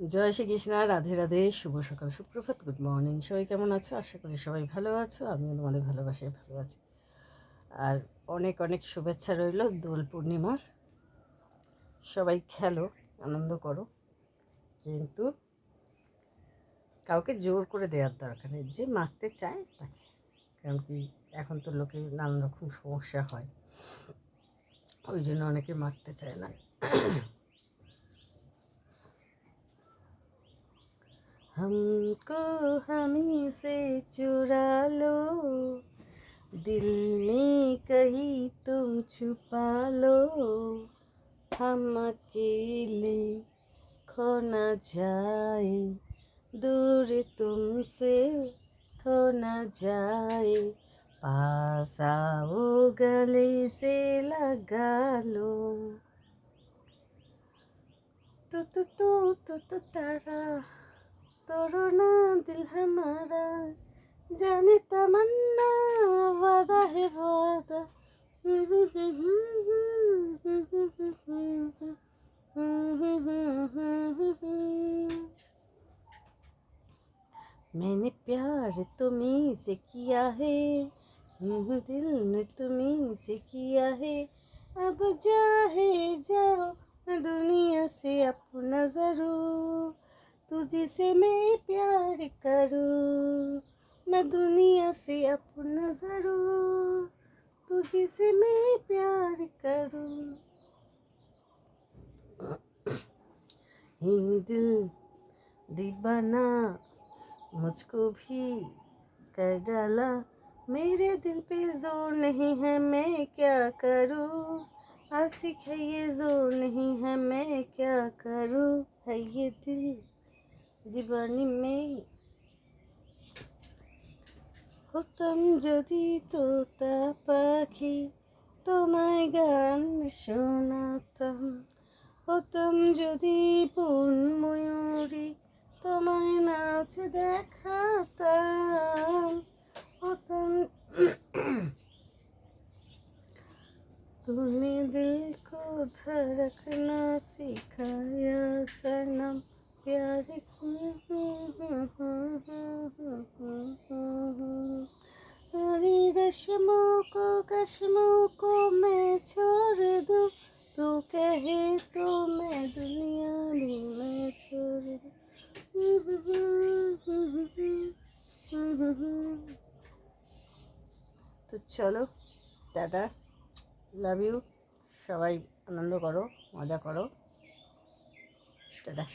জয় শ্রীকৃষ্ণ, রাধে রাধে, শুভ সকাল, সুপ্রভাত, good morning. সবাই কেমন আছো? আশা করি সবাই ভালো আছো। আমিও তোমাদের ভালোবাসায় ভালো আছি। আর অনেক অনেক শুভেচ্ছা রইল দোল পূর্ণিমার। সবাই খেলো, আনন্দ করো, কিন্তু কাউকে জোর করে দেওয়ার দরকার নেই। যে মাখতে চায় তাকে, কারণ কি এখন তো লোকের নানান রকম সমস্যা হয়, ওই জন্য অনেকে মাখতে চায় না। हमको हमी से चुरा लो, दिल में कहीं तुम छुपा लो, हम अकेले खो न जाए, दूर तुमसे खो न जाए, पास आओ गले से लगा लो, तू तारा तोड़ना दिल हमारा, जाने तमन्ना वादा है वादा। मैंने प्यार तुम्हीं से किया है, दिल ने तुम्हीं से किया है, अब चाहे जाओ दुनिया से अपना जरूर, तुझसे मैं प्यार करूँ, मैं दुनिया से अपना जरूर, तुझसे मैं प्यार करूँ। दिल दीवाना मुझको भी कर डाला, मेरे दिल पे जोर नहीं है, मैं क्या करूँ, आशिक है ये जोर नहीं है, मैं क्या करूँ, है ये दिल दीवानी में হতাম যদি তোতা পাখি, তোমায় গান শোনাতাম, হতাম যদি বন ময়ূরী, তোমায় নাচ দেখাতাম, হতাম तूने दिल को धड़कना सिखाया सनम, प्यार तेरी रस्मों को मैं छोड़ दूँ, तू कहे तो मैं दुनिया भी मैं छोड़ दूँ। তো চলো, টাটা, লাভ ইউ। সবাই আনন্দ করো, মজা করো, টাটা।